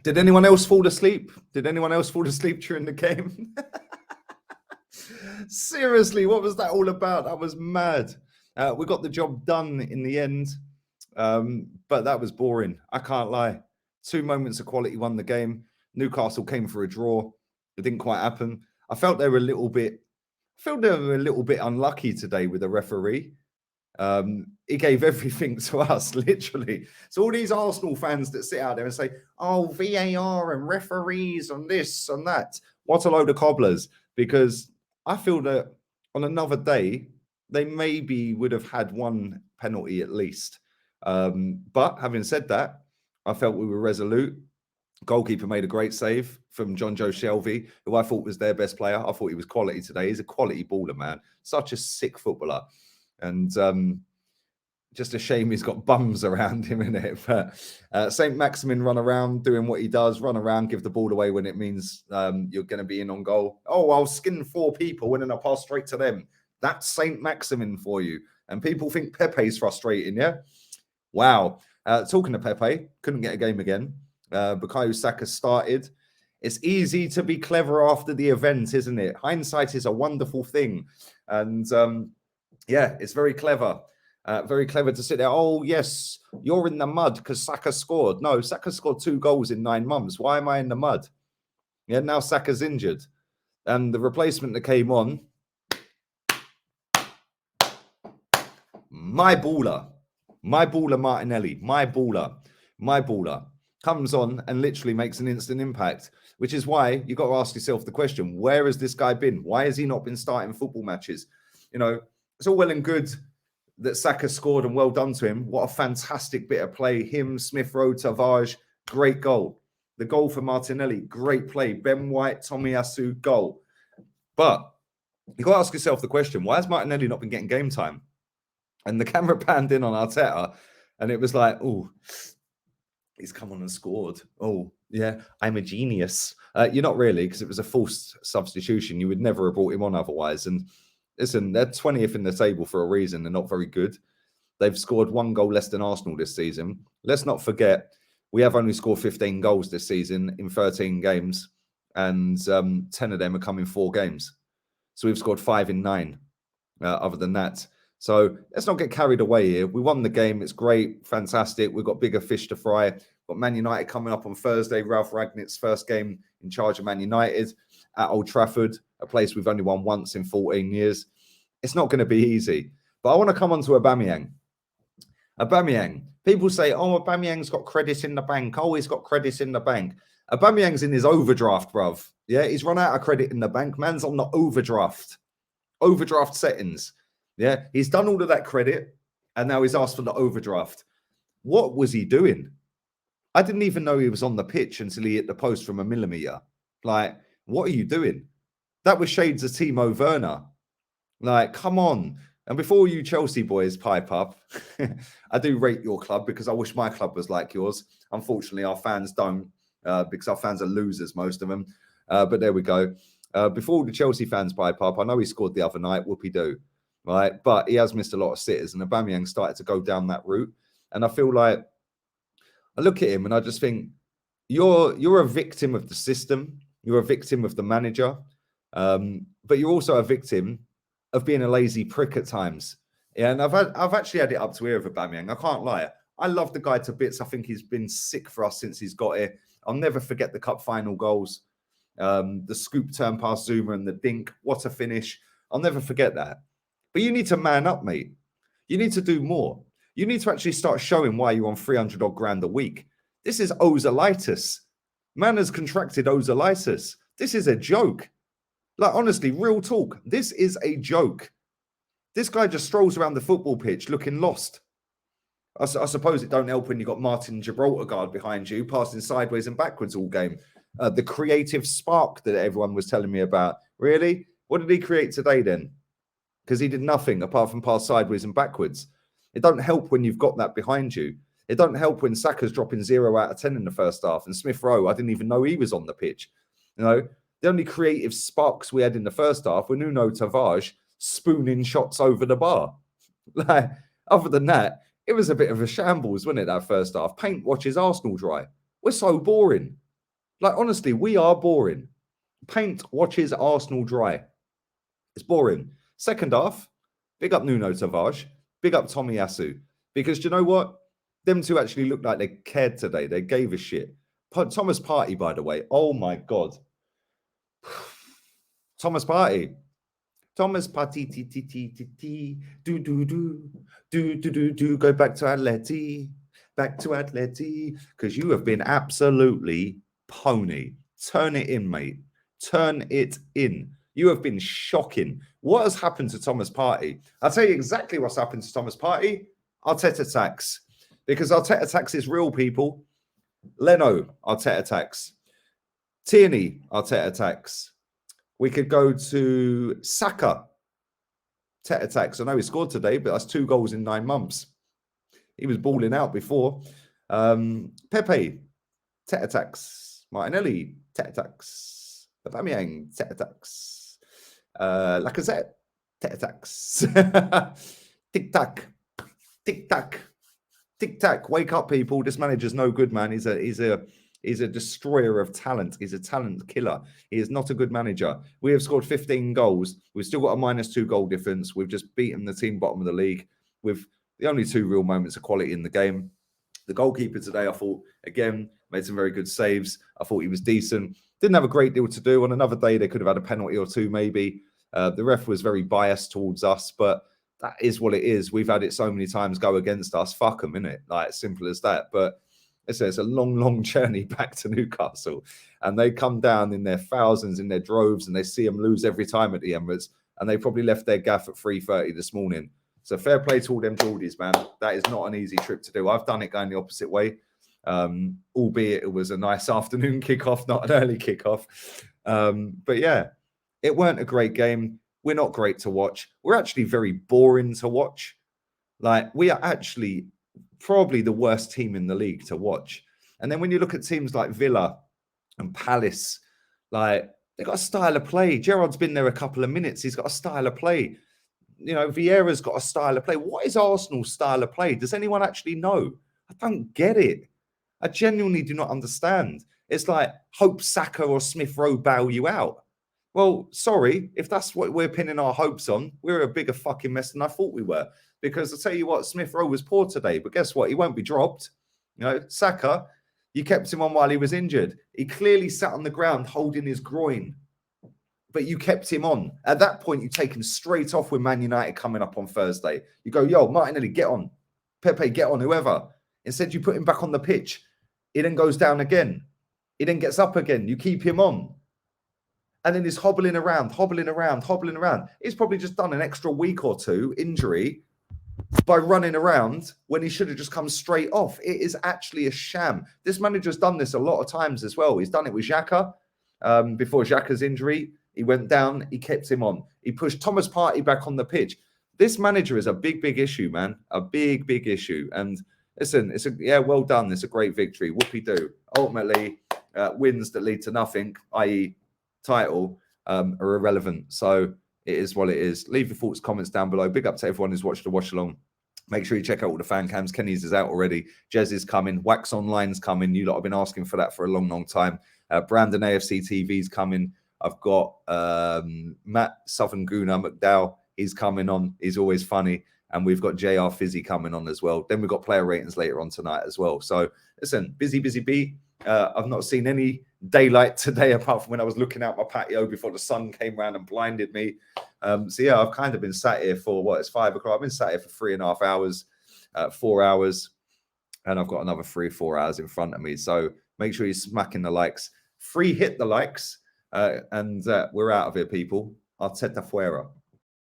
Did anyone else fall asleep? Did anyone else fall asleep during the game? Seriously, what was that all about? That was mad. We got the job done in the end, but that was boring. I can't lie. 2 moments of quality won the game. Newcastle came for a draw. It didn't quite happen. I felt they were a little bit unlucky today with the referee. He gave everything to us, literally. So all these Arsenal fans that sit out there and say, oh, VAR and referees and this and that, what a load of cobblers. Because I feel that on another day, they maybe would have had one penalty at least. But having said that, I felt we were resolute. Goalkeeper made a great save from John Joe Shelvey, who I thought was their best player. I thought he was quality today. He's a quality baller, man. Such a sick footballer. And just a shame he's got bums around him in it. But St. Maximin run around doing what he does, run around, give the ball away when it means you're going to be in on goal. Oh, I'll skin 4 people and then I'll pass straight to them. That's St. Maximin for you. And people think Pepe's frustrating, yeah? Wow. Talking to Pepe, couldn't get a game again. Bukayo Saka started. It's easy to be clever after the event, isn't it? Hindsight is a wonderful thing. And yeah, it's very clever. Very clever to sit there. Oh, yes, you're in the mud because Saka scored. No, Saka scored 2 goals in 9 months. Why am I in the mud? Yeah, now Saka's injured. And the replacement that came on, my baller Martinelli, my baller, comes on and literally makes an instant impact, which is why you got to ask yourself the question, where has this guy been? Why has he not been starting football matches? You know, it's all well and good that Saka scored and well done to him. What a fantastic bit of play. Him, Smith Rowe, Tavares, great goal. The goal for Martinelli, great play. Ben White, Tomiyasu, goal. But you got to ask yourself the question, why has Martinelli not been getting game time? And the camera panned in on Arteta and it was like, oh, he's come on and scored. Oh, yeah, I'm a genius. You're not really, because it was a forced substitution. You would never have brought him on otherwise. And listen, they're 20th in the table for a reason. They're not very good. They've scored 1 goal less than Arsenal this season. Let's not forget, we have only scored 15 goals this season in 13 games, and 10 of them are come in 4 games. So we've scored 5 in 9, other than that. So let's not get carried away here. We won the game. It's great, fantastic. We've got bigger fish to fry. Got Man United coming up on Thursday. Ralph Rangnick's first game in charge of Man United at Old Trafford, a place we've only won once in 14 years. It's not going to be easy. But I want to come on to Aubameyang. Aubameyang. People say, oh, Aubameyang's got credit in the bank. Oh, he's got credit in the bank. Aubameyang's in his overdraft, bruv. Yeah, he's run out of credit in the bank. Man's on the overdraft settings. Yeah, he's done all of that credit, and now he's asked for the overdraft. What was he doing? I didn't even know he was on the pitch until he hit the post from a millimetre. Like, what are you doing? That was shades of Timo Werner. Like, come on. And before you Chelsea boys pipe up, I do rate your club because I wish my club was like yours. Unfortunately, our fans don't because our fans are losers, most of them. But there we go. Before the Chelsea fans pipe up, I know he scored the other night, whoopie-doo. Right, but he has missed a lot of sitters, and Aubameyang started to go down that route. And I feel like I look at him and I just think you're a victim of the system, you're a victim of the manager, but you're also a victim of being a lazy prick at times. Yeah, and I've actually had it up to here with Aubameyang. I can't lie. I love the guy to bits. I think he's been sick for us since he's got here. I'll never forget the cup final goals, the scoop turn past Zuma and the dink. What a finish! I'll never forget that. But you need to man up, mate. You need to do more. You need to actually start showing why you're on 300 odd grand a week. This is ozolitis. Man has contracted ozolitis. This is a joke. Like, honestly, real talk. This is a joke. This guy just strolls around the football pitch looking lost. I suppose it don't help when you've got Martin Gibraltar behind you, passing sideways and backwards all game. The creative spark that everyone was telling me about. Really? What did he create today then? Because he did nothing apart from pass sideways and backwards. It don't help when you've got that behind you. It don't help when Saka's dropping 0 out of 10 in the first half. And Smith Rowe, I didn't even know he was on the pitch. You know, the only creative sparks we had in the first half were Nuno Tavares spooning shots over the bar. Like, other than that, it was a bit of a shambles, wasn't it, that first half? Paint watches Arsenal dry. We're so boring. Like, honestly, we are boring. Paint watches Arsenal dry. It's boring. Second half, big up Nuno Tavares, big up Tomiyasu. Because do you know what? Them two actually looked like they cared today. They gave a shit. Thomas Partey, by the way. Oh my God. Thomas Partey. Thomas Partey, do. Go back to Atleti. Back to Atleti. Because you have been absolutely pony. Turn it in, mate. Turn it in. You have been shocking. What has happened to Thomas Partey? I'll tell you exactly what's happened to Thomas Partey. Arteta tax. Because Arteta tax is real, people. Leno, Arteta tax. Tierney, Arteta tax. We could go to Saka, Arteta tax. I know he scored today, but that's 2 goals in 9 months. He was balling out before. Pepe, Arteta tax. Martinelli, Arteta tax. Aubameyang, Arteta tax. Lacazette, Arteta tax. Tic tac, tic tac, tic tac. Wake up, people! This manager's no good, man. He's a destroyer of talent. He's a talent killer. He is not a good manager. We have scored 15 goals. We've still got a -2 goal difference. We've just beaten the team bottom of the league with the only 2 real moments of quality in the game. The goalkeeper today, I thought, again, made some very good saves. I thought he was decent. Didn't have a great deal to do. On another day, they could have had a penalty or 2, maybe. The ref was very biased towards us, but that is what it is. We've had it so many times go against us. Fuck them, innit? Like, simple as that. But it's a long journey back to Newcastle. And they come down in their thousands, in their droves, and they see them lose every time at the Emirates. And they probably left their gaff at 3:30 this morning. So fair play to all them Geordies, man. That is not an easy trip to do. I've done it going the opposite way, albeit it was a nice afternoon kickoff, not an early kickoff. But yeah, it weren't a great game. We're not great to watch. We're actually very boring to watch. Like, we are actually probably the worst team in the league to watch. And then when you look at teams like Villa and Palace, like, they've got a style of play. Gerrard's been there a couple of minutes. He's got a style of play. You know, Vieira's got a style of play. What is Arsenal's style of play? Does anyone actually know? I don't get it. I genuinely do not understand. It's like, hope Saka or Smith Rowe bail you out. Well, sorry, if that's what we're pinning our hopes on, we're a bigger fucking mess than I thought we were. Because I'll tell you what, Smith Rowe was poor today, but guess what? He won't be dropped. You know, Saka, you kept him on while he was injured. He clearly sat on the ground holding his groin, but you kept him on. At that point, you take him straight off with Man United coming up on Thursday. You go, yo, Martinelli, get on. Pepe, get on, whoever. Instead, you put him back on the pitch. He then goes down again. He then gets up again. You keep him on. And then he's hobbling around. He's probably just done an extra week or 2 injury by running around when he should have just come straight off. It is actually a sham. This manager's done this a lot of times as well. He's done it with Xhaka. Before Xhaka's injury, he went down, he kept him on. He pushed Thomas Partey back on the pitch. This manager is a big issue, man. A big issue. And listen, well done. It's a great victory. Whoopie-doo. Ultimately, wins that lead to nothing, i.e. title, are irrelevant. So it is what it is. Leave your thoughts, comments down below. Big up to everyone who's watched the watch along. Make sure you check out all the fan cams. Kenny's is out already. Jez is coming. Wax Online's coming. You lot have been asking for that for a long time. Brandon AFC TV's coming. I've got Matt Southern Guna McDowell. He's coming on. He's always funny. And we've got JR Fizzy coming on as well. Then we've got player ratings later on tonight as well. So listen, busy bee. I've not seen any daylight today apart from when I was looking out my patio before the sun came round and blinded me. So yeah, I've kind of been sat here for it's 5 o'clock. I've been sat here for 3.5 hours, 4 hours, and I've got another 3 or 4 hours in front of me. So make sure you're smacking the likes. Hit the likes, and we're out of here, people. Arteta fuera.